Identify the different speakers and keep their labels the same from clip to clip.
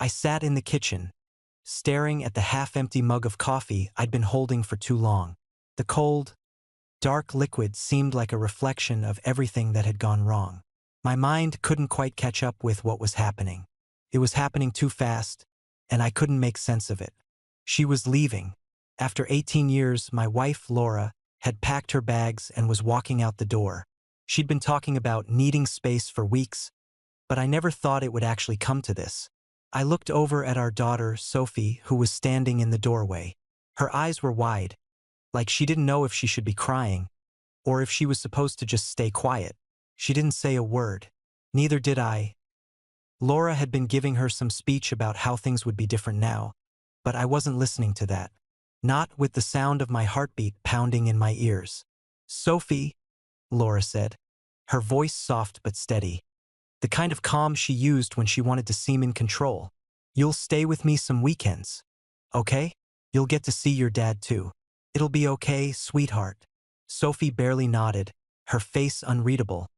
Speaker 1: I sat in the kitchen, staring at the half-empty mug of coffee I'd been holding for too long. The cold, dark liquid seemed like a reflection of everything that had gone wrong. My mind couldn't quite catch up with what was happening. It was happening too fast, and I couldn't make sense of it. She was leaving. After 18 years, my wife, Laura, had packed her bags and was walking out the door. She'd been talking about needing space for weeks, but I never thought it would actually come to this. I looked over at our daughter, Sophie, who was standing in the doorway. Her eyes were wide, like she didn't know if she should be crying, or if she was supposed to just stay quiet. She didn't say a word. Neither did I. Laura had been giving her some speech about how things would be different now, but I wasn't listening to that. Not with the sound of my heartbeat pounding in my ears. "Sophie," Laura said, her voice soft but steady, the kind of calm she used when she wanted to seem in control. "You'll stay with me some weekends, okay? You'll get to see your dad too. It'll be okay, sweetheart." Sophie barely nodded, her face unreadable,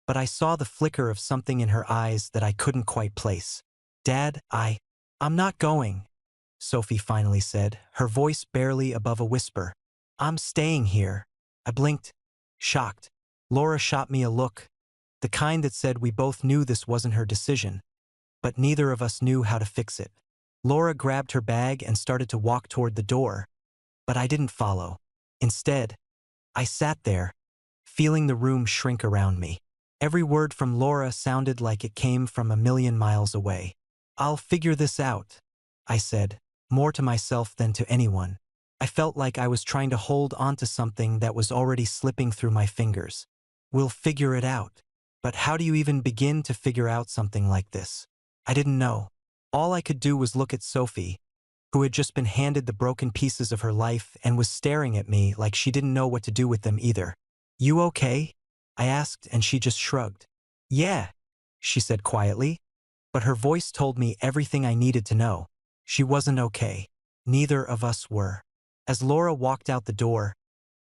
Speaker 1: but I saw the flicker of something in her eyes that I couldn't quite place. "Dad, I'm not going," Sophie finally said, her voice barely above a whisper. "I'm staying here." I blinked, shocked. Laura shot me a look, the kind that said we both knew this wasn't her decision, but neither of us knew how to fix it. Laura grabbed her bag and started to walk toward the door, but I didn't follow. Instead, I sat there, feeling the room shrink around me. Every word from Laura sounded like it came from a million miles away. "I'll figure this out," I said, more to myself than to anyone. I felt like I was trying to hold onto something that was already slipping through my fingers. "We'll figure it out." But how do you even begin to figure out something like this? I didn't know. All I could do was look at Sophie, who had just been handed the broken pieces of her life and was staring at me like she didn't know what to do with them either. "You okay?" I asked, and she just shrugged. "Yeah," she said quietly, but her voice told me everything I needed to know. She wasn't okay. Neither of us were. As Laura walked out the door,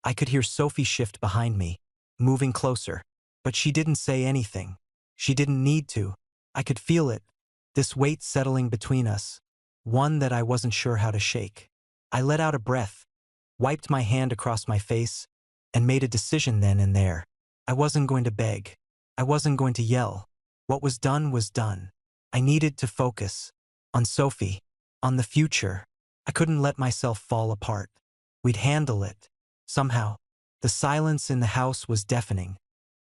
Speaker 1: I could hear Sophie shift behind me, moving closer. But she didn't say anything. She didn't need to. I could feel it, this weight settling between us, one that I wasn't sure how to shake. I let out a breath, wiped my hand across my face, and made a decision then and there. I wasn't going to beg. I wasn't going to yell. What was done was done. I needed to focus on Sophie, on the future. I couldn't let myself fall apart. We'd handle it. Somehow, the silence in the house was deafening.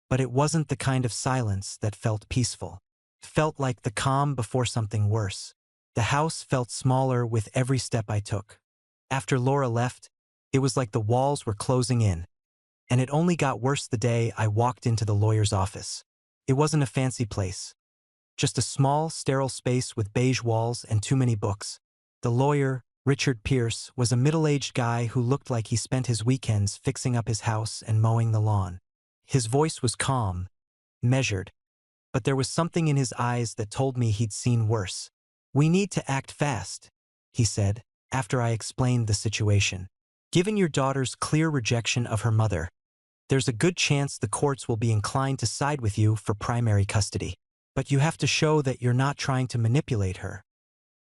Speaker 1: But it wasn't the kind of silence that felt peaceful. It felt like the calm before something worse. The house felt smaller with every step I took. After Laura left, it was like the walls were closing in. And it only got worse the day I walked into the lawyer's office. It wasn't a fancy place. Just a small, sterile space with beige walls and too many books. The lawyer, Richard Pierce, was a middle-aged guy who looked like he spent his weekends fixing up his house and mowing the lawn. His voice was calm, measured, but there was something in his eyes that told me he'd seen worse. "We need to act fast," he said, after I explained the situation. "Given your daughter's clear rejection of her mother, there's a good chance the courts will be inclined to side with you for primary custody. But you have to show that you're not trying to manipulate her,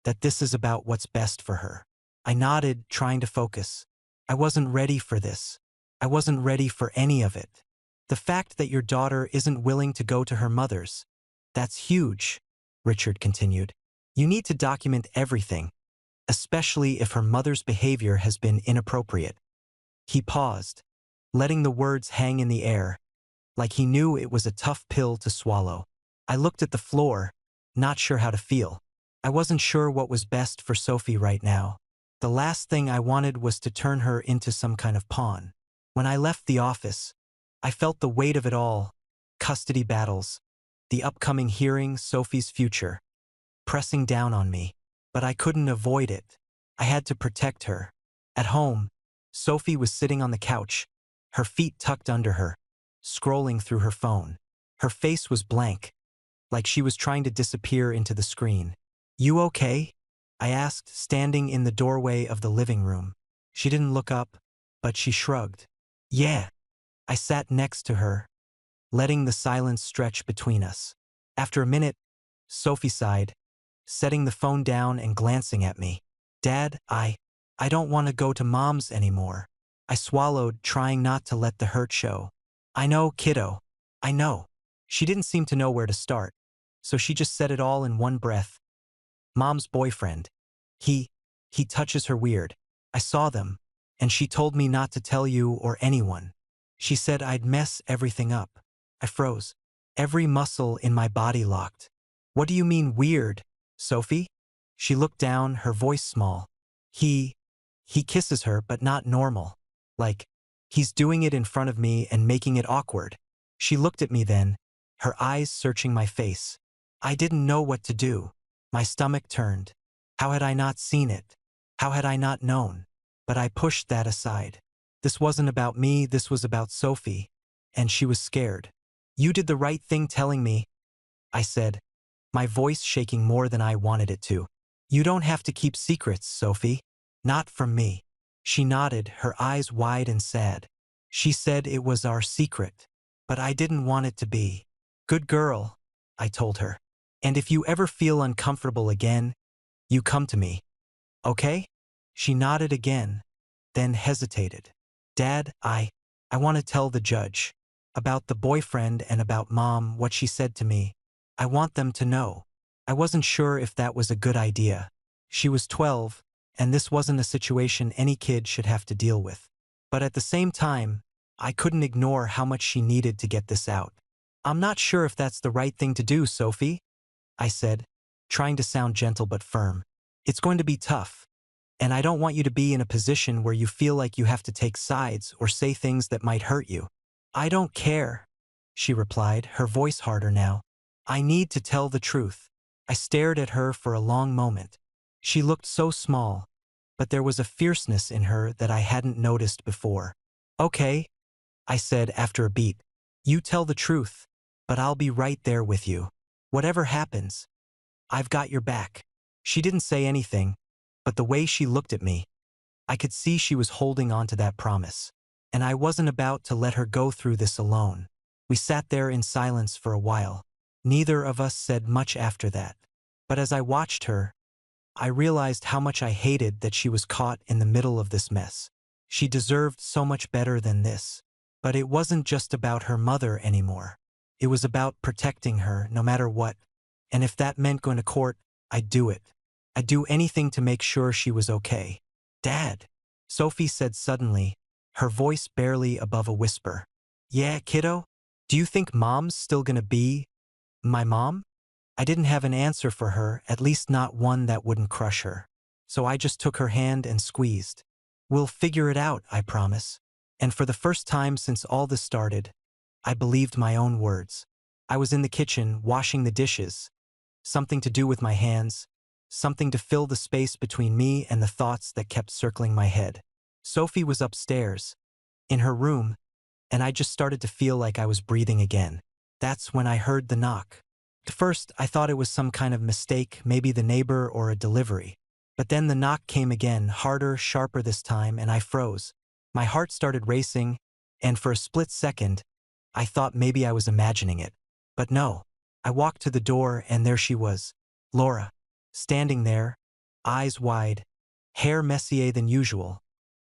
Speaker 1: that this is about what's best for her." I nodded, trying to focus. I wasn't ready for this. I wasn't ready for any of it. "The fact that your daughter isn't willing to go to her mother's, that's huge," Richard continued. "You need to document everything, especially if her mother's behavior has been inappropriate." He paused, letting the words hang in the air, like he knew it was a tough pill to swallow. I looked at the floor, not sure how to feel. I wasn't sure what was best for Sophie right now. The last thing I wanted was to turn her into some kind of pawn. When I left the office, I felt the weight of it all: custody battles, the upcoming hearing, Sophie's future, pressing down on me. But I couldn't avoid it. I had to protect her. At home, Sophie was sitting on the couch, her feet tucked under her, scrolling through her phone. Her face was blank, like she was trying to disappear into the screen. "You okay?" I asked, standing in the doorway of the living room. She didn't look up, but she shrugged. "Yeah." I sat next to her, letting the silence stretch between us. After a minute, Sophie sighed, setting the phone down and glancing at me. Dad, I don't want to go to Mom's anymore. I swallowed, trying not to let the hurt show. I know, kiddo. I know. She didn't seem to know where to start, so she just said it all in one breath. Mom's boyfriend. He touches her weird. I saw them, and she told me not to tell you or anyone. She said I'd mess everything up. I froze. Every muscle in my body locked. What do you mean weird, Sophie? She looked down, her voice small. He kisses her, but not normal. Like, he's doing it in front of me and making it awkward. She looked at me then, her eyes searching my face. I didn't know what to do. My stomach turned. How had I not seen it? How had I not known? But I pushed that aside. This wasn't about me, this was about Sophie. And she was scared. You did the right thing telling me, I said, my voice shaking more than I wanted it to. You don't have to keep secrets, Sophie. Not from me. She nodded, her eyes wide and sad. She said it was our secret. But I didn't want it to be. Good girl, I told her. And if you ever feel uncomfortable again, you come to me. Okay? She nodded again, then hesitated. Dad, I want to tell the judge. About the boyfriend and about Mom, what she said to me. I want them to know. I wasn't sure if that was a good idea. She was 12, and this wasn't a situation any kid should have to deal with. But at the same time, I couldn't ignore how much she needed to get this out. I'm not sure if that's the right thing to do, Sophie, I said, trying to sound gentle but firm. It's going to be tough, and I don't want you to be in a position where you feel like you have to take sides or say things that might hurt you. I don't care, she replied, her voice harder now. I need to tell the truth. I stared at her for a long moment. She looked so small, but there was a fierceness in her that I hadn't noticed before. Okay, I said after a beat. You tell the truth, but I'll be right there with you. Whatever happens, I've got your back. She didn't say anything, but the way she looked at me, I could see she was holding on to that promise. And I wasn't about to let her go through this alone. We sat there in silence for a while. Neither of us said much after that. But as I watched her, I realized how much I hated that she was caught in the middle of this mess. She deserved so much better than this. But it wasn't just about her mother anymore. It was about protecting her, no matter what. And if that meant going to court, I'd do it. I'd do anything to make sure she was okay. Dad, Sophie said suddenly, her voice barely above a whisper. Yeah, kiddo? Do you think Mom's still gonna be my mom? I didn't have an answer for her, at least not one that wouldn't crush her. So I just took her hand and squeezed. We'll figure it out, I promise. And for the first time since all this started, I believed my own words. I was in the kitchen, washing the dishes. Something to do with my hands. Something to fill the space between me and the thoughts that kept circling my head. Sophie was upstairs, in her room, and I just started to feel like I was breathing again. That's when I heard the knock. At first, I thought it was some kind of mistake, maybe the neighbor or a delivery. But then the knock came again, harder, sharper this time, and I froze. My heart started racing, and for a split second, I thought maybe I was imagining it. But no. I walked to the door, and there she was, Laura, standing there, eyes wide, hair messier than usual,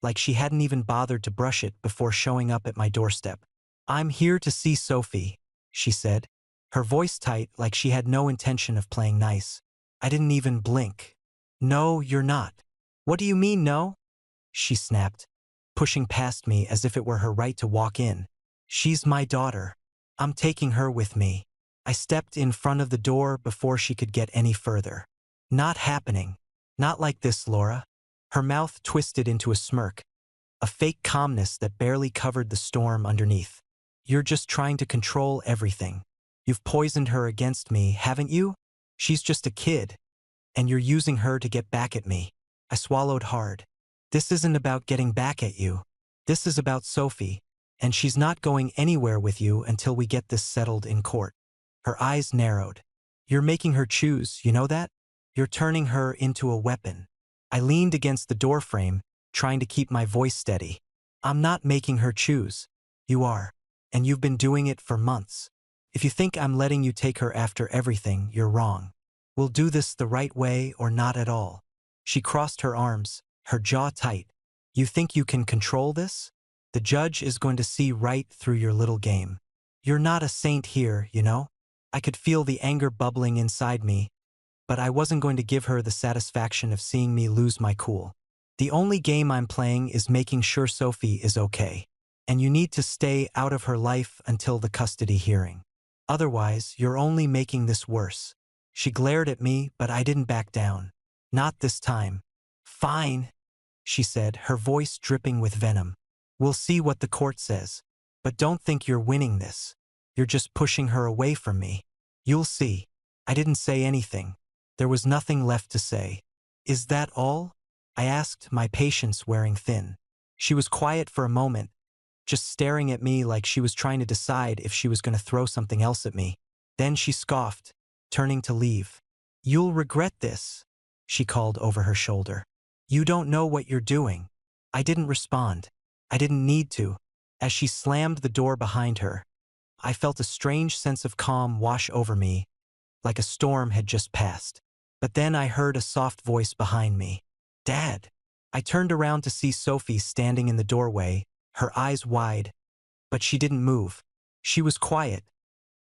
Speaker 1: like she hadn't even bothered to brush it before showing up at my doorstep. I'm here to see Sophie, she said, her voice tight like she had no intention of playing nice. I didn't even blink. No, you're not. What do you mean, no? She snapped, pushing past me as if it were her right to walk in. She's my daughter. I'm taking her with me. I stepped in front of the door before she could get any further. Not happening. Not like this, Laura. Her mouth twisted into a smirk, a fake calmness that barely covered the storm underneath. You're just trying to control everything. You've poisoned her against me, haven't you? She's just a kid, and you're using her to get back at me. I swallowed hard. This isn't about getting back at you. This is about Sophie, and she's not going anywhere with you until we get this settled in court. Her eyes narrowed. You're making her choose, you know that? You're turning her into a weapon. I leaned against the doorframe, trying to keep my voice steady. I'm not making her choose. You are. And you've been doing it for months. If you think I'm letting you take her after everything, you're wrong. We'll do this the right way or not at all. She crossed her arms, her jaw tight. You think you can control this? The judge is going to see right through your little game. You're not a saint here, you know? I could feel the anger bubbling inside me, but I wasn't going to give her the satisfaction of seeing me lose my cool. The only game I'm playing is making sure Sophie is okay. And you need to stay out of her life until the custody hearing. Otherwise, you're only making this worse. She glared at me, but I didn't back down. Not this time. Fine, she said, her voice dripping with venom. We'll see what the court says. But don't think you're winning this. You're just pushing her away from me. You'll see. I didn't say anything. There was nothing left to say. Is that all? I asked, my patience wearing thin. She was quiet for a moment, just staring at me like she was trying to decide if she was going to throw something else at me. Then she scoffed, turning to leave. You'll regret this, she called over her shoulder. You don't know what you're doing. I didn't respond. I didn't need to. As she slammed the door behind her, I felt a strange sense of calm wash over me, like a storm had just passed. But then I heard a soft voice behind me. Dad. I turned around to see Sophie standing in the doorway, her eyes wide, but she didn't move. She was quiet,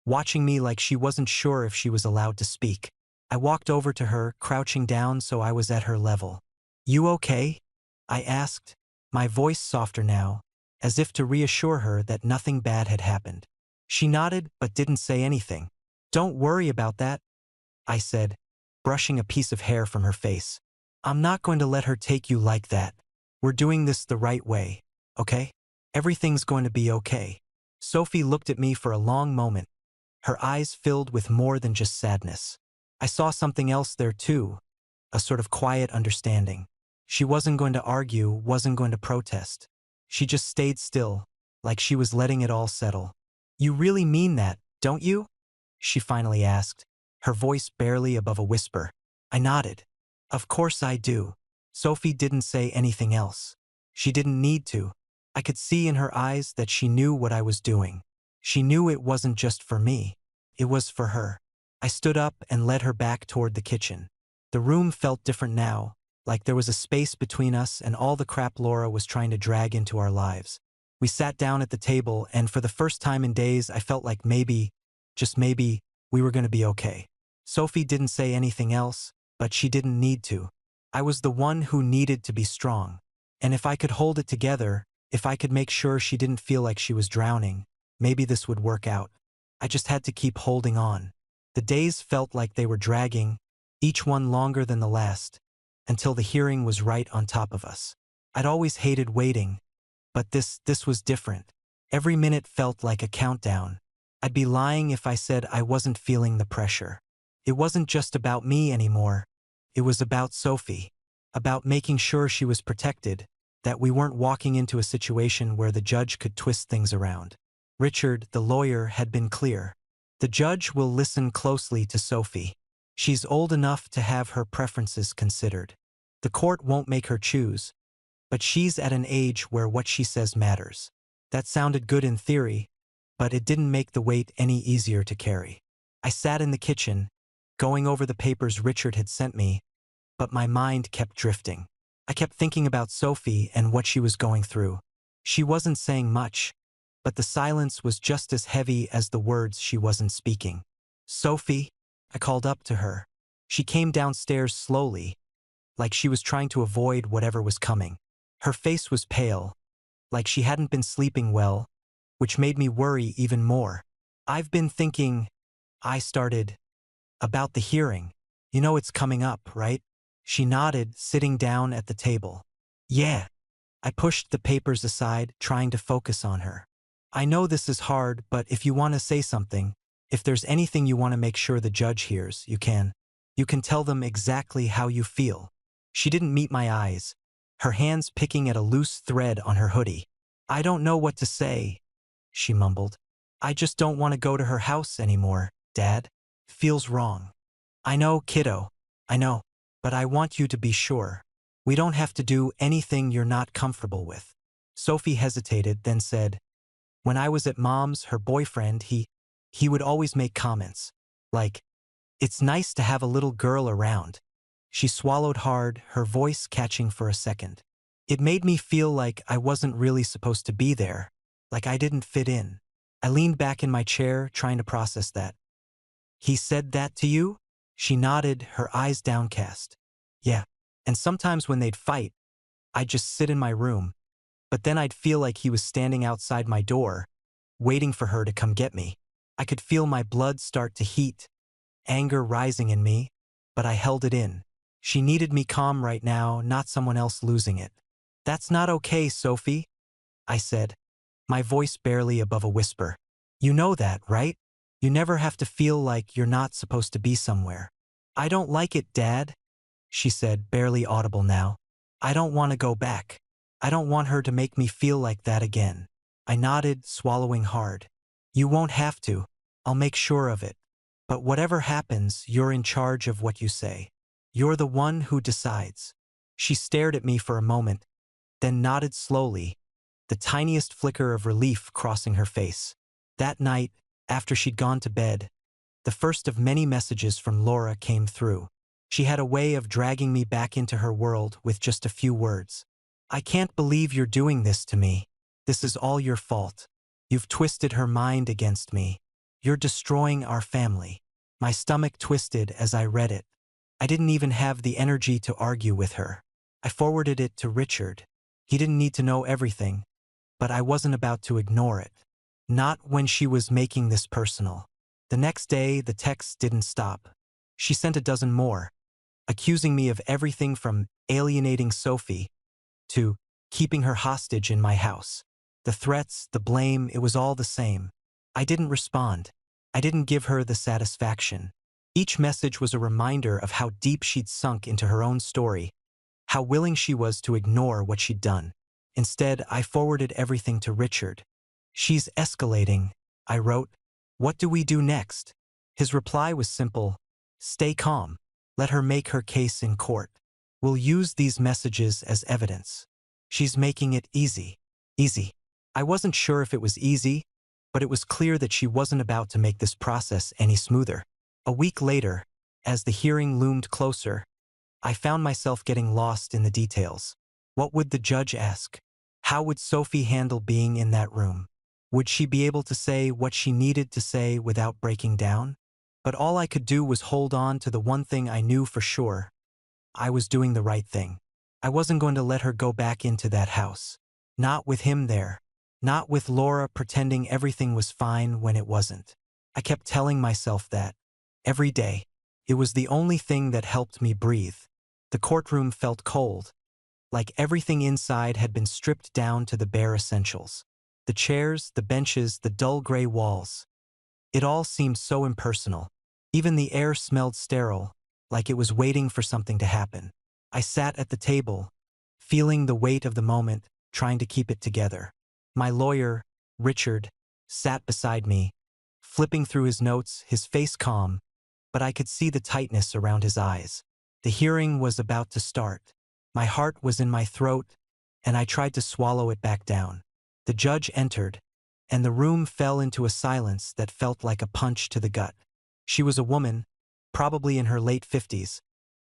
Speaker 1: watching me like she wasn't sure if she was allowed to speak. I walked over to her, crouching down so I was at her level. You okay? I asked, my voice softer now, as if to reassure her that nothing bad had happened. She nodded but didn't say anything. Don't worry about that, I said, brushing a piece of hair from her face. I'm not going to let her take you like that. We're doing this the right way, okay? Everything's going to be okay. Sophie looked at me for a long moment, her eyes filled with more than just sadness. I saw something else there too, a sort of quiet understanding. She wasn't going to argue, wasn't going to protest. She just stayed still, like she was letting it all settle. You really mean that, don't you? She finally asked, her voice barely above a whisper. I nodded. Of course I do. Sophie didn't say anything else. She didn't need to. I could see in her eyes that she knew what I was doing. She knew it wasn't just for me. It was for her. I stood up and led her back toward the kitchen. The room felt different now, like there was a space between us and all the crap Laura was trying to drag into our lives. We sat down at the table, and for the first time in days, I felt like maybe, just maybe, we were going to be okay. Sophie didn't say anything else, but she didn't need to. I was the one who needed to be strong. And if I could hold it together, if I could make sure she didn't feel like she was drowning, maybe this would work out. I just had to keep holding on. The days felt like they were dragging, each one longer than the last, until the hearing was right on top of us. I'd always hated waiting, but this was different. Every minute felt like a countdown. I'd be lying if I said I wasn't feeling the pressure. It wasn't just about me anymore. It was about Sophie, about making sure she was protected, that we weren't walking into a situation where the judge could twist things around. Richard, the lawyer, had been clear. The judge will listen closely to Sophie. She's old enough to have her preferences considered. The court won't make her choose, but she's at an age where what she says matters. That sounded good in theory, but it didn't make the weight any easier to carry. I sat in the kitchen, going over the papers Richard had sent me, but my mind kept drifting. I kept thinking about Sophie and what she was going through. She wasn't saying much, but the silence was just as heavy as the words she wasn't speaking. Sophie, I called up to her. She came downstairs slowly, like she was trying to avoid whatever was coming. Her face was pale, like she hadn't been sleeping well, which made me worry even more. I've been thinking, I started, about the hearing. You know it's coming up, right? She nodded, sitting down at the table. Yeah. I pushed the papers aside, trying to focus on her. I know this is hard, but if you want to say something, if there's anything you want to make sure the judge hears, you can. You can tell them exactly how you feel. She didn't meet my eyes, her hands picking at a loose thread on her hoodie. I don't know what to say, she mumbled. I just don't want to go to her house anymore, Dad. Feels wrong. I know, kiddo. I know. But I want you to be sure. We don't have to do anything you're not comfortable with. Sophie hesitated, then said, when I was at Mom's, her boyfriend, he would always make comments. Like, It's nice to have a little girl around. She swallowed hard, her voice catching for a second. It made me feel like I wasn't really supposed to be there, like I didn't fit in. I leaned back in my chair, trying to process that. He said that to you? She nodded, her eyes downcast. Yeah. And sometimes when they'd fight, I'd just sit in my room, but then I'd feel like he was standing outside my door, waiting for her to come get me. I could feel my blood start to heat, anger rising in me, but I held it in. She needed me calm right now, not someone else losing it. That's not okay, Sophie, I said, my voice barely above a whisper. You know that, right? You never have to feel like you're not supposed to be somewhere. I don't like it, Dad, she said, barely audible now. I don't want to go back. I don't want her to make me feel like that again. I nodded, swallowing hard. You won't have to. I'll make sure of it. But whatever happens, you're in charge of what you say. You're the one who decides. She stared at me for a moment, then nodded slowly, the tiniest flicker of relief crossing her face. That night, after she'd gone to bed, the first of many messages from Laura came through. She had a way of dragging me back into her world with just a few words. I can't believe you're doing this to me. This is all your fault. You've twisted her mind against me. You're destroying our family. My stomach twisted as I read it. I didn't even have the energy to argue with her. I forwarded it to Richard. He didn't need to know everything, but I wasn't about to ignore it. Not when she was making this personal. The next day, the texts didn't stop. She sent a dozen more, accusing me of everything from alienating Sophie to keeping her hostage in my house. The threats, the blame, it was all the same. I didn't respond. I didn't give her the satisfaction. Each message was a reminder of how deep she'd sunk into her own story, how willing she was to ignore what she'd done. Instead, I forwarded everything to Richard. She's escalating, I wrote. What do we do next? His reply was simple. Stay calm. Let her make her case in court. We'll use these messages as evidence. She's making it easy. Easy. I wasn't sure if it was easy, but it was clear that she wasn't about to make this process any smoother. A week later, as the hearing loomed closer, I found myself getting lost in the details. What would the judge ask? How would Sophie handle being in that room? Would she be able to say what she needed to say without breaking down? But all I could do was hold on to the one thing I knew for sure. I was doing the right thing. I wasn't going to let her go back into that house. Not with him there. Not with Laura pretending everything was fine when it wasn't. I kept telling myself that. Every day. It was the only thing that helped me breathe. The courtroom felt cold, like everything inside had been stripped down to the bare essentials. The chairs, the benches, the dull gray walls. It all seemed so impersonal. Even the air smelled sterile, like it was waiting for something to happen. I sat at the table, feeling the weight of the moment, trying to keep it together. My lawyer, Richard, sat beside me, flipping through his notes, his face calm, but I could see the tightness around his eyes. The hearing was about to start. My heart was in my throat, and I tried to swallow it back down. The judge entered, and the room fell into a silence that felt like a punch to the gut. She was a woman, probably in her late 50s,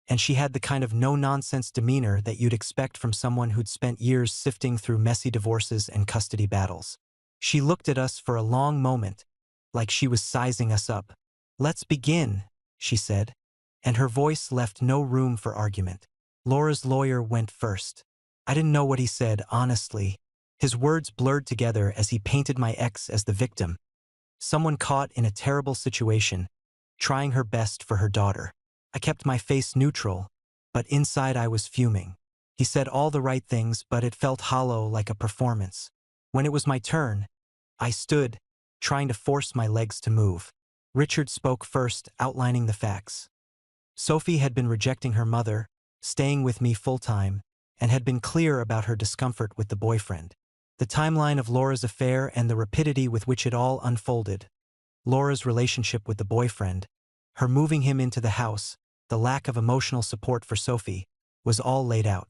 Speaker 1: and she had the kind of no-nonsense demeanor that you'd expect from someone who'd spent years sifting through messy divorces and custody battles. She looked at us for a long moment, like she was sizing us up. "Let's begin," she said, and her voice left no room for argument. Laura's lawyer went first. I didn't know what he said, honestly. His words blurred together as he painted my ex as the victim, someone caught in a terrible situation, trying her best for her daughter. I kept my face neutral, but inside I was fuming. He said all the right things, but it felt hollow, like a performance. When it was my turn, I stood, trying to force my legs to move. Richard spoke first, outlining the facts. Sophie had been rejecting her mother, staying with me full-time, and had been clear about her discomfort with the boyfriend. The timeline of Laura's affair and the rapidity with which it all unfolded. Laura's relationship with the boyfriend, her moving him into the house, the lack of emotional support for Sophie, was all laid out.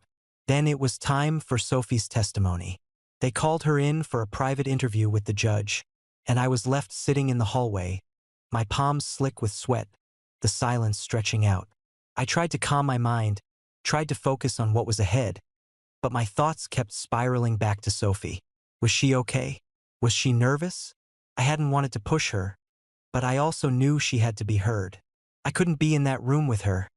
Speaker 1: Then it was time for Sophie's testimony. They called her in for a private interview with the judge, and I was left sitting in the hallway, my palms slick with sweat, the silence stretching out. I tried to calm my mind, tried to focus on what was ahead, but my thoughts kept spiraling back to Sophie. Was she okay? Was she nervous? I hadn't wanted to push her, but I also knew she had to be heard. I couldn't be in that room with her.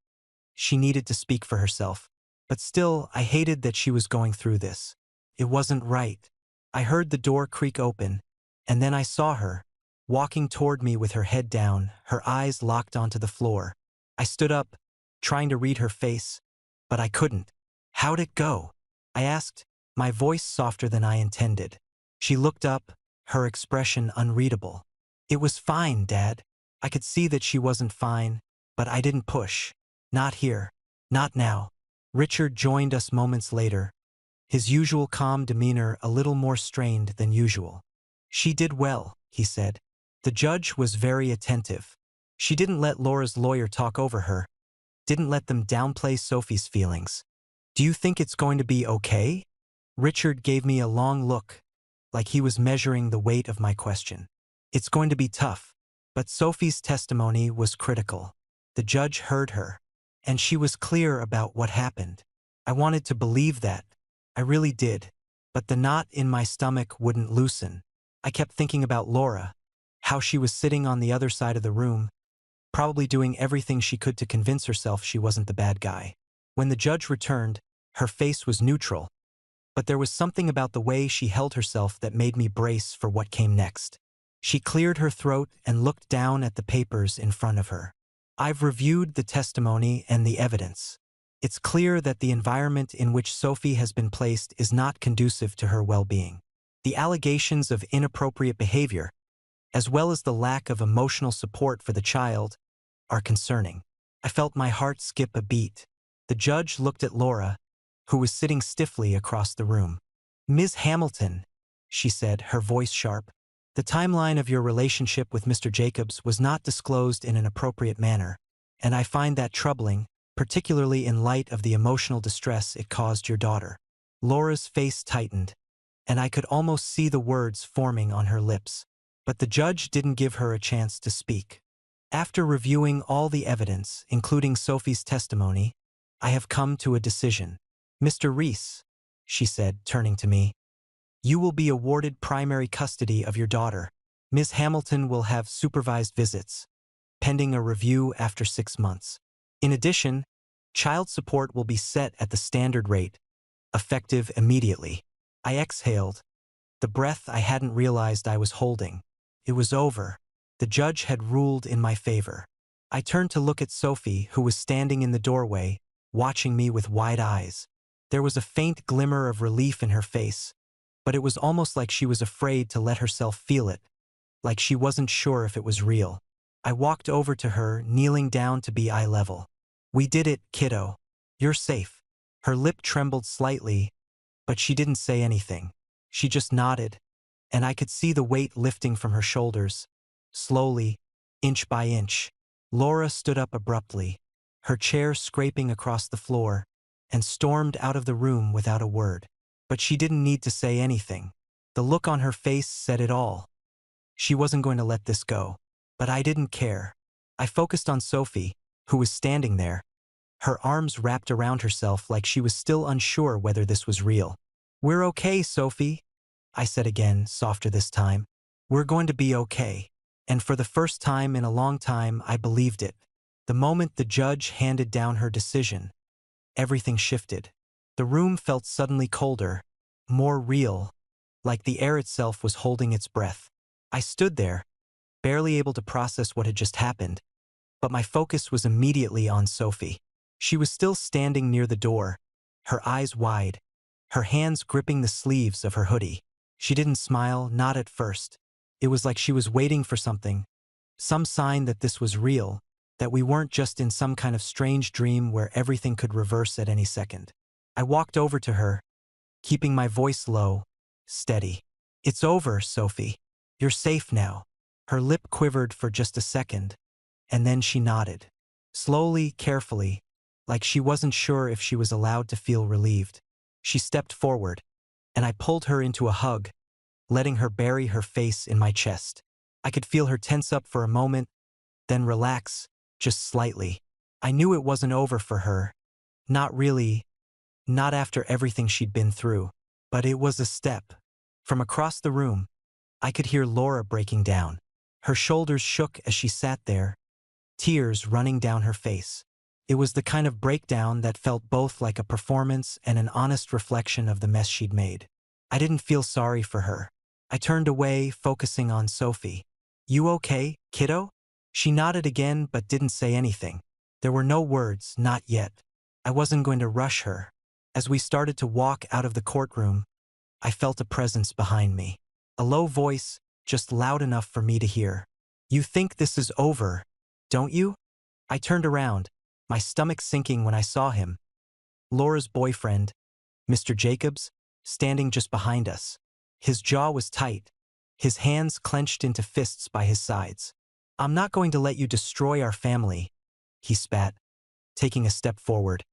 Speaker 1: She needed to speak for herself. But still, I hated that she was going through this. It wasn't right. I heard the door creak open, and then I saw her, walking toward me with her head down, her eyes locked onto the floor. I stood up, trying to read her face, but I couldn't. How'd it go? I asked, my voice softer than I intended. She looked up, her expression unreadable. It was fine, Dad. I could see that she wasn't fine, but I didn't push. Not here. Not now. Richard joined us moments later, his usual calm demeanor a little more strained than usual. She did well, he said. The judge was very attentive. She didn't let Laura's lawyer talk over her, didn't let them downplay Sophie's feelings. Do you think it's going to be okay? Richard gave me a long look, like he was measuring the weight of my question. It's going to be tough, but Sophie's testimony was critical. The judge heard her, and she was clear about what happened. I wanted to believe that. I really did. But the knot in my stomach wouldn't loosen. I kept thinking about Laura, how she was sitting on the other side of the room, probably doing everything she could to convince herself she wasn't the bad guy. When the judge returned, her face was neutral, but there was something about the way she held herself that made me brace for what came next. She cleared her throat and looked down at the papers in front of her. I've reviewed the testimony and the evidence. It's clear that the environment in which Sophie has been placed is not conducive to her well-being. The allegations of inappropriate behavior, as well as the lack of emotional support for the child, are concerning. I felt my heart skip a beat. The judge looked at Laura, who was sitting stiffly across the room. Ms. Hamilton, she said, her voice sharp, the timeline of your relationship with Mr. Jacobs was not disclosed in an appropriate manner, and I find that troubling, particularly in light of the emotional distress it caused your daughter. Laura's face tightened, and I could almost see the words forming on her lips. But the judge didn't give her a chance to speak. After reviewing all the evidence, including Sophie's testimony, I have come to a decision. Mr. Reese, she said, turning to me, you will be awarded primary custody of your daughter. Ms. Hamilton will have supervised visits, pending a review after 6 months. In addition, child support will be set at the standard rate, effective immediately. I exhaled, the breath I hadn't realized I was holding. It was over. The judge had ruled in my favor. I turned to look at Sophie, who was standing in the doorway, watching me with wide eyes. There was a faint glimmer of relief in her face, but it was almost like she was afraid to let herself feel it, like she wasn't sure if it was real. I walked over to her, kneeling down to be eye level. We did it, kiddo. You're safe. Her lip trembled slightly, but she didn't say anything. She just nodded, and I could see the weight lifting from her shoulders, slowly, inch by inch. Laura stood up abruptly, her chair scraping across the floor, and stormed out of the room without a word. But she didn't need to say anything. The look on her face said it all. She wasn't going to let this go. But I didn't care. I focused on Sophie, who was standing there, her arms wrapped around herself like she was still unsure whether this was real. We're okay, Sophie, I said again, softer this time. We're going to be okay. And for the first time in a long time, I believed it. The moment the judge handed down her decision, everything shifted. The room felt suddenly colder, more real, like the air itself was holding its breath. I stood there, barely able to process what had just happened, but my focus was immediately on Sophie. She was still standing near the door, her eyes wide, her hands gripping the sleeves of her hoodie. She didn't smile, not at first. It was like she was waiting for something, some sign that this was real, that we weren't just in some kind of strange dream where everything could reverse at any second. I walked over to her, keeping my voice low, steady. It's over, Sophie. You're safe now. Her lip quivered for just a second, and then she nodded. Slowly, carefully, like she wasn't sure if she was allowed to feel relieved. She stepped forward, and I pulled her into a hug, letting her bury her face in my chest. I could feel her tense up for a moment, then relax, just slightly. I knew it wasn't over for her. Not really, not after everything she'd been through. But it was a step. From across the room, I could hear Laura breaking down. Her shoulders shook as she sat there, tears running down her face. It was the kind of breakdown that felt both like a performance and an honest reflection of the mess she'd made. I didn't feel sorry for her. I turned away, focusing on Sophie. "You okay, kiddo?" She nodded again but didn't say anything. There were no words, not yet. I wasn't going to rush her. As we started to walk out of the courtroom, I felt a presence behind me. A low voice, just loud enough for me to hear. "You think this is over, don't you?" I turned around, my stomach sinking when I saw him. Laura's boyfriend, Mr. Jacobs, standing just behind us. His jaw was tight, his hands clenched into fists by his sides. "I'm not going to let you destroy our family," he spat, taking a step forward.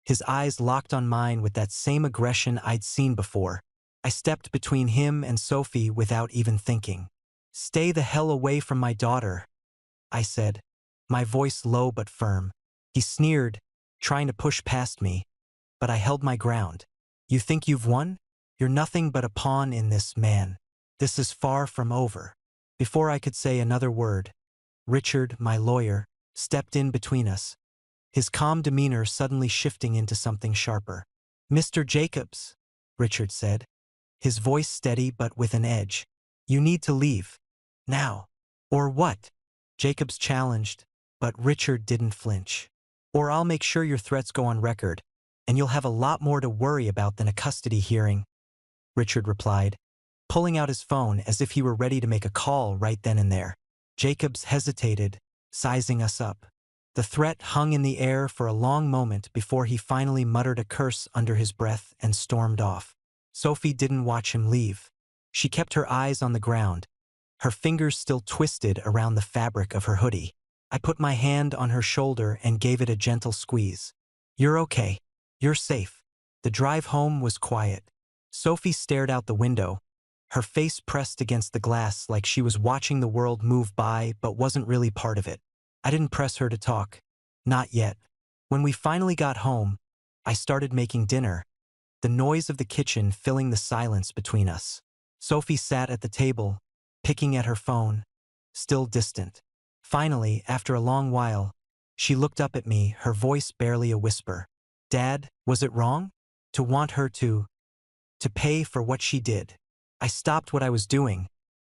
Speaker 1: His eyes locked on mine with that same aggression I'd seen before. I stepped between him and Sophie without even thinking. "Stay the hell away from my daughter," I said, my voice low but firm. He sneered, trying to push past me, but I held my ground. "You think you've won? You're nothing but a pawn in this, man. This is far from over." Before I could say another word, Richard, my lawyer, stepped in between us, his calm demeanor suddenly shifting into something sharper. "Mr. Jacobs," Richard said, his voice steady but with an edge. "You need to leave. Now." "Or what?" Jacobs challenged, but Richard didn't flinch. "Or I'll make sure your threats go on record, and you'll have a lot more to worry about than a custody hearing," Richard replied, pulling out his phone as if he were ready to make a call right then and there. Jacobs hesitated, sizing us up. The threat hung in the air for a long moment before he finally muttered a curse under his breath and stormed off. Sophie didn't watch him leave. She kept her eyes on the ground, her fingers still twisted around the fabric of her hoodie. I put my hand on her shoulder and gave it a gentle squeeze. "You're okay. You're safe." The drive home was quiet. Sophie stared out the window, her face pressed against the glass like she was watching the world move by but wasn't really part of it. I didn't press her to talk. Not yet. When we finally got home, I started making dinner, the noise of the kitchen filling the silence between us. Sophie sat at the table, picking at her phone, still distant. Finally, after a long while, she looked up at me, her voice barely a whisper. "Dad, was it wrong? To want her to pay for what she did?" I stopped what I was doing,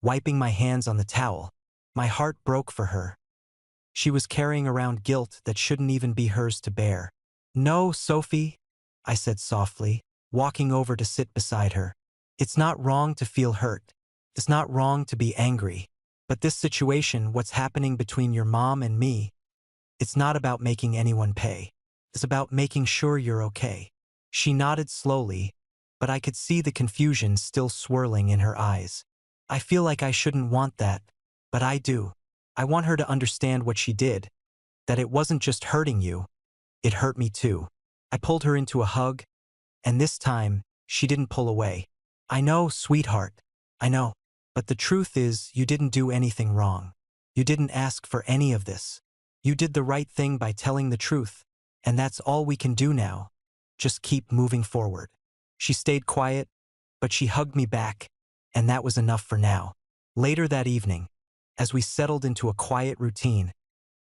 Speaker 1: wiping my hands on the towel. My heart broke for her. She was carrying around guilt that shouldn't even be hers to bear. "No, Sophie," I said softly, walking over to sit beside her. "It's not wrong to feel hurt. It's not wrong to be angry. But this situation, what's happening between your mom and me, it's not about making anyone pay. It's about making sure you're okay." She nodded slowly, but I could see the confusion still swirling in her eyes. "I feel like I shouldn't want that, but I do. I want her to understand what she did, that it wasn't just hurting you, it hurt me too." I pulled her into a hug, and this time, she didn't pull away. "I know, sweetheart, I know. But the truth is, you didn't do anything wrong. You didn't ask for any of this. You did the right thing by telling the truth, and that's all we can do now. Just keep moving forward." She stayed quiet, but she hugged me back, and that was enough for now. Later that evening, as we settled into a quiet routine,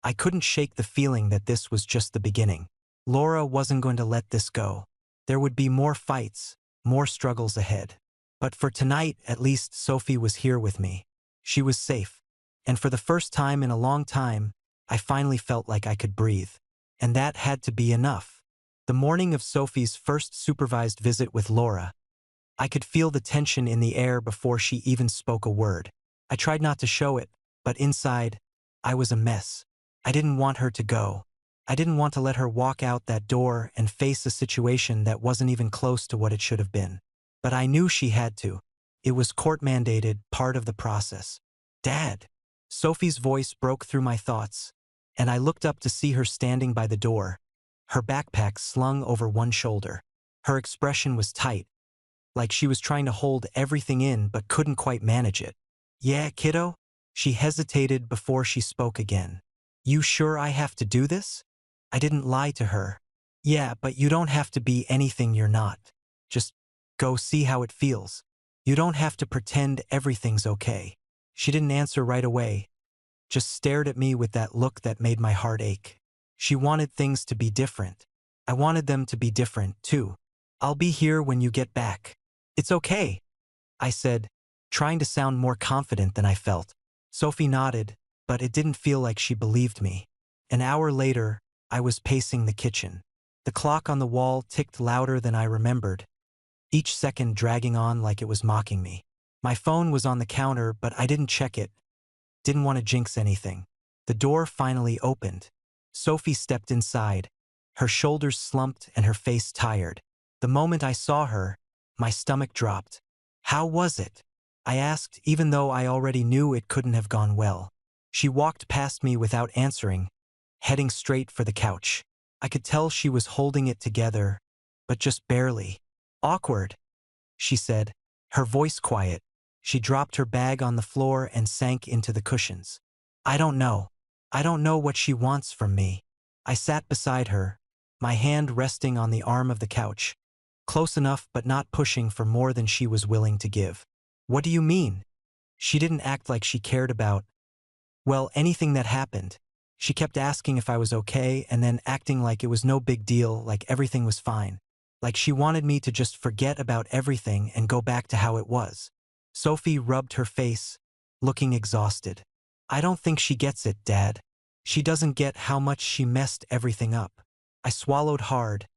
Speaker 1: I couldn't shake the feeling that this was just the beginning. Laura wasn't going to let this go. There would be more fights, more struggles ahead. But for tonight, at least Sophie was here with me. She was safe. And for the first time in a long time, I finally felt like I could breathe. And that had to be enough. The morning of Sophie's first supervised visit with Laura, I could feel the tension in the air before she even spoke a word. I tried not to show it, but inside, I was a mess. I didn't want her to go. I didn't want to let her walk out that door and face a situation that wasn't even close to what it should have been. But I knew she had to. It was court-mandated, part of the process. "Dad!" Sophie's voice broke through my thoughts, and I looked up to see her standing by the door, her backpack slung over one shoulder. Her expression was tight, like she was trying to hold everything in but couldn't quite manage it. "Yeah, kiddo?" She hesitated before she spoke again. You sure I have to do this? I didn't lie to her. Yeah, but you don't have to be anything you're not. Just go see how it feels. You don't have to pretend everything's okay. She didn't answer right away, just stared at me with that look that made my heart ache. She wanted things to be different. I wanted them to be different, too. I'll be here when you get back. It's okay, I said, trying to sound more confident than I felt. Sophie nodded, but it didn't feel like she believed me. An hour later, I was pacing the kitchen. The clock on the wall ticked louder than I remembered, each second dragging on like it was mocking me. My phone was on the counter, but I didn't check it. Didn't want to jinx anything. The door finally opened. Sophie stepped inside, her shoulders slumped and her face tired. The moment I saw her, my stomach dropped. How was it? I asked, even though I already knew it couldn't have gone well. She walked past me without answering, heading straight for the couch. I could tell she was holding it together, but just barely. Awkward, she said, her voice quiet. She dropped her bag on the floor and sank into the cushions. I don't know. I don't know what she wants from me. I sat beside her, my hand resting on the arm of the couch, close enough but not pushing for more than she was willing to give. What do you mean? She didn't act like she cared about, well, anything that happened. She kept asking if I was okay and then acting like it was no big deal, like everything was fine. Like she wanted me to just forget about everything and go back to how it was. Sophie rubbed her face, looking exhausted. I don't think she gets it, Dad. She doesn't get how much she messed everything up. I swallowed hard,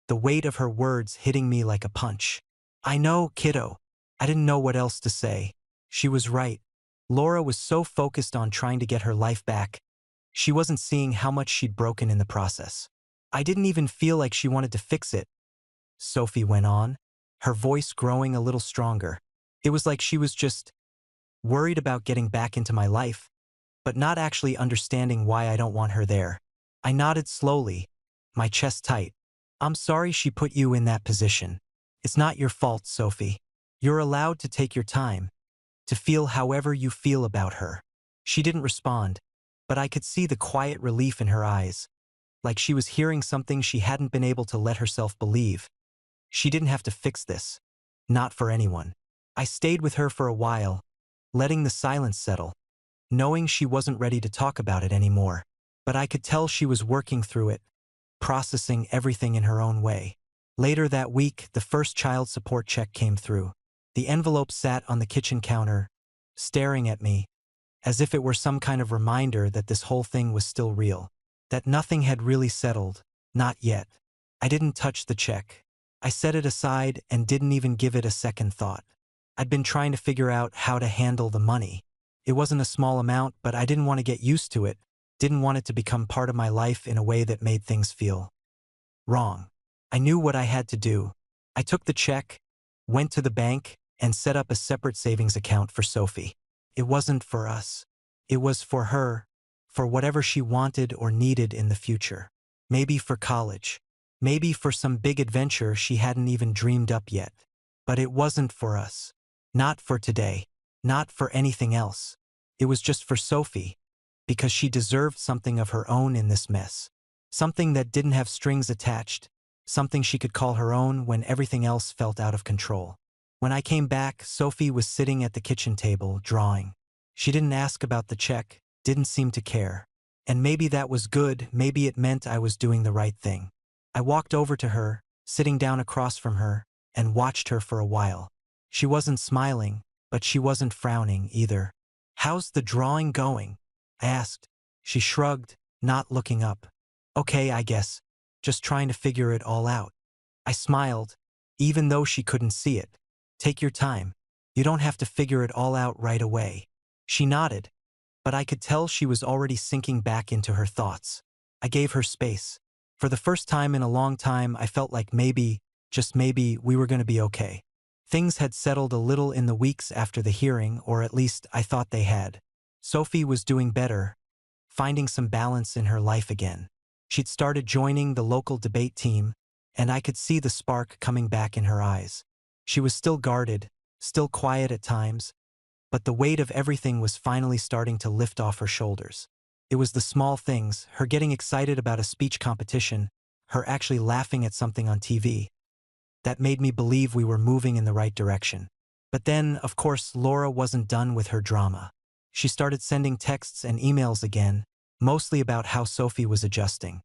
Speaker 1: the weight of her words hitting me like a punch. I know, kiddo. I didn't know what else to say. She was right. Laura was so focused on trying to get her life back, she wasn't seeing how much she'd broken in the process. I didn't even feel like she wanted to fix it, Sophie went on, her voice growing a little stronger. It was like she was just worried about getting back into my life, but not actually understanding why I don't want her there. I nodded slowly, my chest tight. I'm sorry she put you in that position. It's not your fault, Sophie. You're allowed to take your time, to feel however you feel about her. She didn't respond, but I could see the quiet relief in her eyes, like she was hearing something she hadn't been able to let herself believe. She didn't have to fix this. Not for anyone. I stayed with her for a while, letting the silence settle, knowing she wasn't ready to talk about it anymore. But I could tell she was working through it, processing everything in her own way. Later that week, the first child support check came through. The envelope sat on the kitchen counter, staring at me, as if it were some kind of reminder that this whole thing was still real, that nothing had really settled, not yet. I didn't touch the check. I set it aside and didn't even give it a second thought. I'd been trying to figure out how to handle the money. It wasn't a small amount, but I didn't want to get used to it, didn't want it to become part of my life in a way that made things feel wrong. I knew what I had to do. I took the check, went to the bank, and set up a separate savings account for Sophie. It wasn't for us. It was for her, for whatever she wanted or needed in the future. Maybe for college. Maybe for some big adventure she hadn't even dreamed up yet. But it wasn't for us. Not for today. Not for anything else. It was just for Sophie, because she deserved something of her own in this mess. Something that didn't have strings attached. Something she could call her own when everything else felt out of control. When I came back, Sophie was sitting at the kitchen table, drawing. She didn't ask about the check, didn't seem to care. And maybe that was good, maybe it meant I was doing the right thing. I walked over to her, sitting down across from her, and watched her for a while. She wasn't smiling, but she wasn't frowning either. How's the drawing going? I asked. She shrugged, not looking up. Okay, I guess. Just trying to figure it all out. I smiled, even though she couldn't see it. Take your time. You don't have to figure it all out right away. She nodded, but I could tell she was already sinking back into her thoughts. I gave her space. For the first time in a long time, I felt like maybe, just maybe, we were going to be okay. Things had settled a little in the weeks after the hearing, or at least I thought they had. Sophie was doing better, finding some balance in her life again. She'd started joining the local debate team, and I could see the spark coming back in her eyes. She was still guarded, still quiet at times, but the weight of everything was finally starting to lift off her shoulders. It was the small things, her getting excited about a speech competition, her actually laughing at something on TV, that made me believe we were moving in the right direction. But then, of course, Laura wasn't done with her drama. She started sending texts and emails again, mostly about how Sophie was adjusting.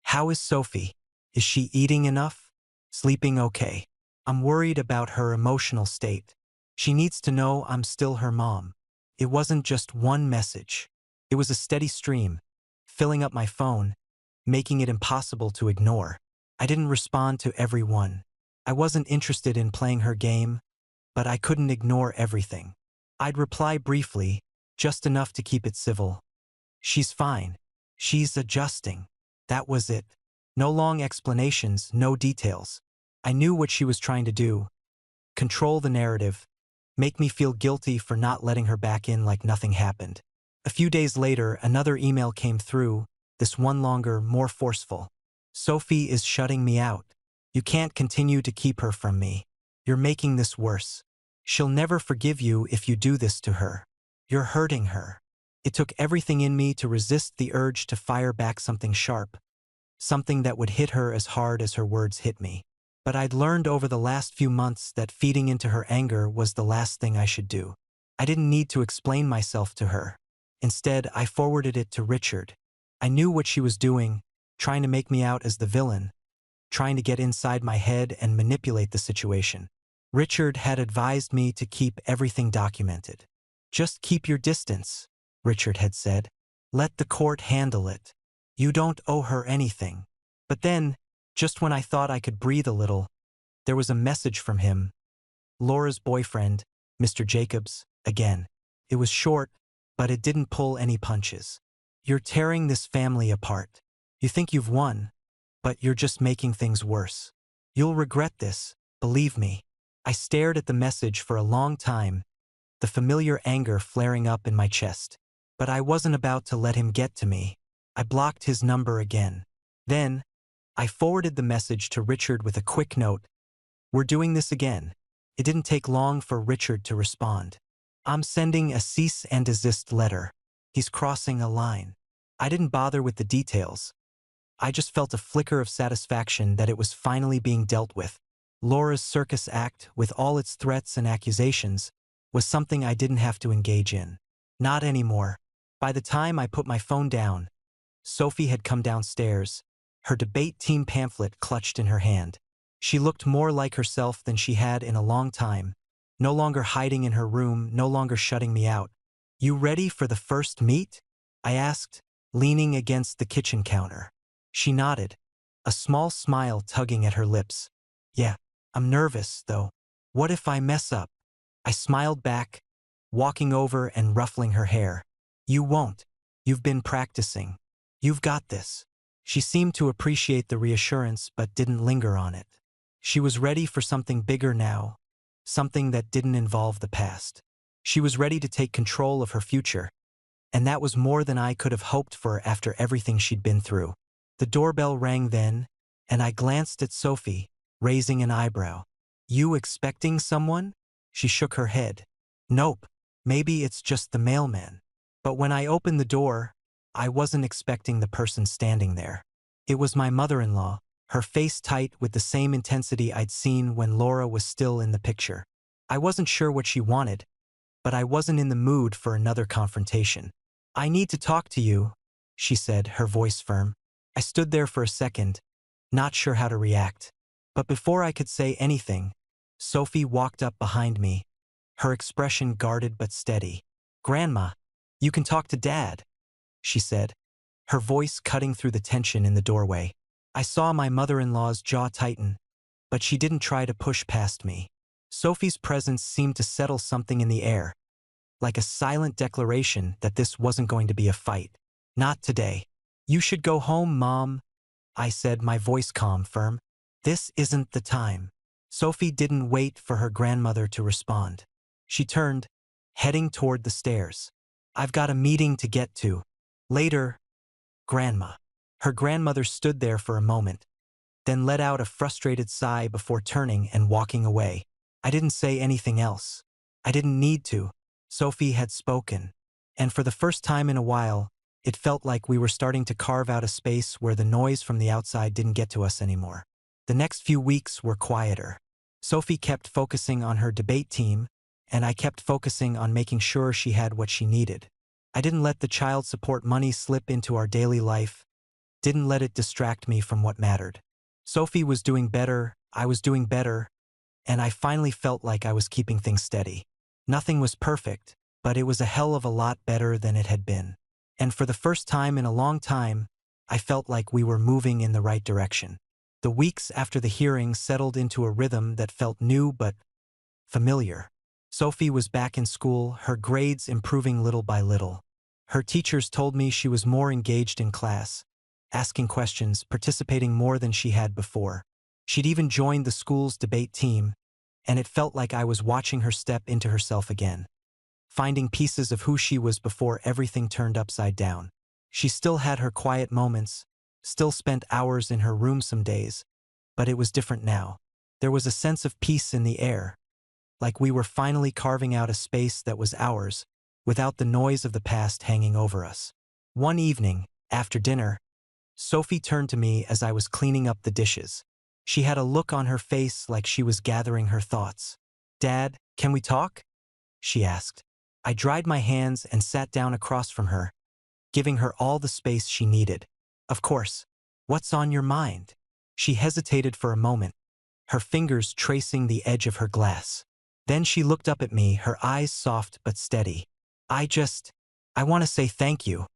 Speaker 1: How is Sophie? Is she eating enough? Sleeping okay? I'm worried about her emotional state. She needs to know I'm still her mom. It wasn't just one message. It was a steady stream, filling up my phone, making it impossible to ignore. I didn't respond to every one. I wasn't interested in playing her game, but I couldn't ignore everything. I'd reply briefly, just enough to keep it civil. She's fine. She's adjusting. That was it. No long explanations, no details. I knew what she was trying to do. Control the narrative. Make me feel guilty for not letting her back in like nothing happened. A few days later, another email came through, this one longer, more forceful. Sophie is shutting me out. You can't continue to keep her from me. You're making this worse. She'll never forgive you if you do this to her. You're hurting her. It took everything in me to resist the urge to fire back something sharp, something that would hit her as hard as her words hit me. But I'd learned over the last few months that feeding into her anger was the last thing I should do. I didn't need to explain myself to her. Instead, I forwarded it to Richard. I knew what she was doing, trying to make me out as the villain, trying to get inside my head and manipulate the situation. Richard had advised me to keep everything documented. Just keep your distance, Richard had said. Let the court handle it. You don't owe her anything. But then, just when I thought I could breathe a little, there was a message from him. Laura's boyfriend, Mr. Jacobs, again. It was short, but it didn't pull any punches. You're tearing this family apart. You think you've won, but you're just making things worse. You'll regret this, believe me. I stared at the message for a long time, the familiar anger flaring up in my chest. But I wasn't about to let him get to me. I blocked his number again. Then, I forwarded the message to Richard with a quick note. We're doing this again. It didn't take long for Richard to respond. I'm sending a cease and desist letter. He's crossing a line. I didn't bother with the details. I just felt a flicker of satisfaction that it was finally being dealt with. Laura's circus act, with all its threats and accusations, was something I didn't have to engage in. Not anymore. By the time I put my phone down, Sophie had come downstairs, her debate team pamphlet clutched in her hand. She looked more like herself than she had in a long time, no longer hiding in her room, no longer shutting me out. You ready for the first meet? I asked, leaning against the kitchen counter. She nodded, a small smile tugging at her lips. Yeah, I'm nervous, though. What if I mess up? I smiled back, walking over and ruffling her hair. You won't. You've been practicing. You've got this. She seemed to appreciate the reassurance but didn't linger on it. She was ready for something bigger now, something that didn't involve the past. She was ready to take control of her future, and that was more than I could have hoped for after everything she'd been through. The doorbell rang then, and I glanced at Sophie, raising an eyebrow. You expecting someone? She shook her head. Nope, maybe it's just the mailman. But when I opened the door, I wasn't expecting the person standing there. It was my mother-in-law, her face tight with the same intensity I'd seen when Laura was still in the picture. I wasn't sure what she wanted, but I wasn't in the mood for another confrontation. I need to talk to you, she said, her voice firm. I stood there for a second, not sure how to react. But before I could say anything, Sophie walked up behind me, her expression guarded but steady. Grandma, you can talk to Dad, she said, her voice cutting through the tension in the doorway. I saw my mother-in-law's jaw tighten, but she didn't try to push past me. Sophie's presence seemed to settle something in the air, like a silent declaration that this wasn't going to be a fight. Not today. You should go home, Mom, I said, my voice calm, firm. This isn't the time. Sophie didn't wait for her grandmother to respond. She turned, heading toward the stairs. I've got a meeting to get to. Later, Grandma. Her grandmother stood there for a moment, then let out a frustrated sigh before turning and walking away. I didn't say anything else. I didn't need to. Sophie had spoken. And for the first time in a while, It felt like we were starting to carve out a space where the noise from the outside didn't get to us anymore. The next few weeks were quieter. Sophie kept focusing on her debate team, and I kept focusing on making sure she had what she needed. I didn't let the child support money slip into our daily life, didn't let it distract me from what mattered. Sophie was doing better, I was doing better, and I finally felt like I was keeping things steady. Nothing was perfect, but it was a hell of a lot better than it had been. And for the first time in a long time, I felt like we were moving in the right direction. The weeks after the hearing settled into a rhythm that felt new but familiar. Sophie was back in school, her grades improving little by little. Her teachers told me she was more engaged in class, asking questions, participating more than she had before. She'd even joined the school's debate team, and it felt like I was watching her step into herself again, finding pieces of who she was before everything turned upside down. She still had her quiet moments, still spent hours in her room some days, but it was different now. There was a sense of peace in the air, like we were finally carving out a space that was ours, without the noise of the past hanging over us. One evening, after dinner, Sophie turned to me as I was cleaning up the dishes. She had a look on her face like she was gathering her thoughts. "Dad, can we talk?" she asked. I dried my hands and sat down across from her, giving her all the space she needed. "Of course. What's on your mind?" She hesitated for a moment, her fingers tracing the edge of her glass. Then she looked up at me, her eyes soft but steady. I want to say thank you."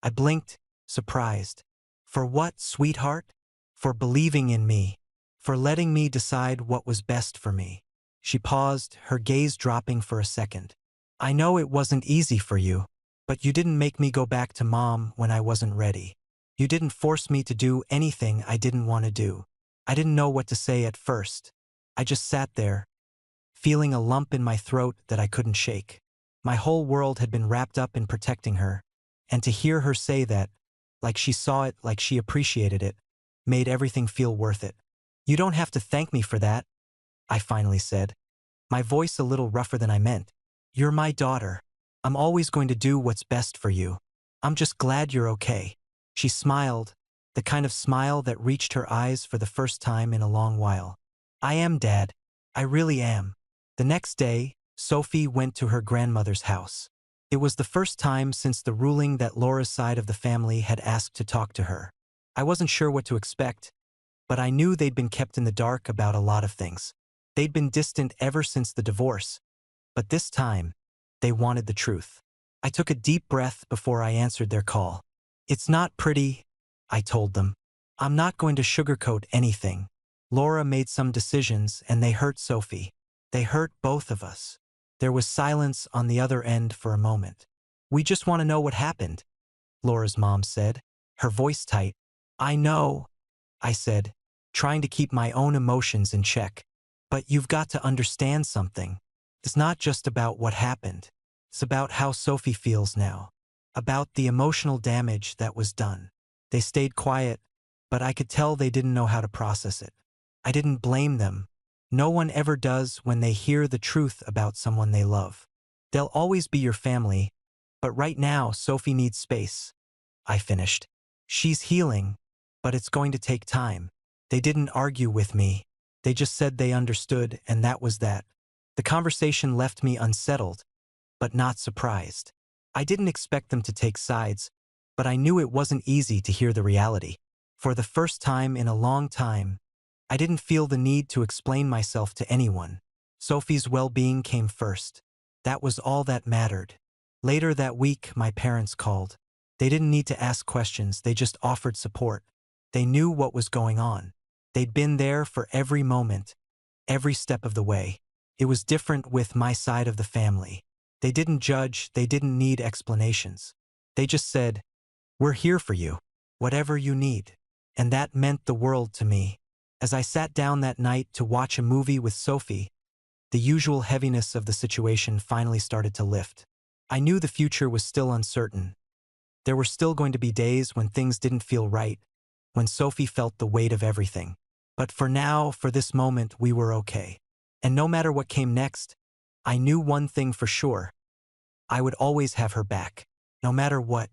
Speaker 1: I blinked, surprised. "For what, sweetheart?" "For believing in me. For letting me decide what was best for me." She paused, her gaze dropping for a second. "I know it wasn't easy for you, but you didn't make me go back to Mom when I wasn't ready. You didn't force me to do anything I didn't want to do." I didn't know what to say at first. I just sat there, feeling a lump in my throat that I couldn't shake. My whole world had been wrapped up in protecting her, and to hear her say that, like she saw it, like she appreciated it, made everything feel worth it. "You don't have to thank me for that," I finally said, my voice a little rougher than I meant. "You're my daughter. I'm always going to do what's best for you. I'm just glad you're okay." She smiled, the kind of smile that reached her eyes for the first time in a long while. "I am, Dad. I really am." The next day, Sophie went to her grandmother's house. It was the first time since the ruling that Laura's side of the family had asked to talk to her. I wasn't sure what to expect, but I knew they'd been kept in the dark about a lot of things. They'd been distant ever since the divorce, but this time, they wanted the truth. I took a deep breath before I answered their call. "It's not pretty," I told them. "I'm not going to sugarcoat anything. Laura made some decisions and they hurt Sophie. They hurt both of us." There was silence on the other end for a moment. "We just want to know what happened," Laura's mom said, her voice tight. "I know," I said, trying to keep my own emotions in check. "But you've got to understand something. It's not just about what happened. It's about how Sophie feels now. About the emotional damage that was done." They stayed quiet, but I could tell they didn't know how to process it. I didn't blame them. No one ever does when they hear the truth about someone they love. "They'll always be your family, but right now Sophie needs space," I finished. "She's healing, but it's going to take time." They didn't argue with me. They just said they understood, and that was that. The conversation left me unsettled, but not surprised. I didn't expect them to take sides, but I knew it wasn't easy to hear the reality. For the first time in a long time, I didn't feel the need to explain myself to anyone. Sophie's well-being came first. That was all that mattered. Later that week, my parents called. They didn't need to ask questions, they just offered support. They knew what was going on. They'd been there for every moment, every step of the way. It was different with my side of the family. They didn't judge, they didn't need explanations. They just said, "We're here for you, whatever you need." And that meant the world to me. As I sat down that night to watch a movie with Sophie, the usual heaviness of the situation finally started to lift. I knew the future was still uncertain. There were still going to be days when things didn't feel right, when Sophie felt the weight of everything. But for now, for this moment, we were okay. And no matter what came next, I knew one thing for sure. I would always have her back, no matter what.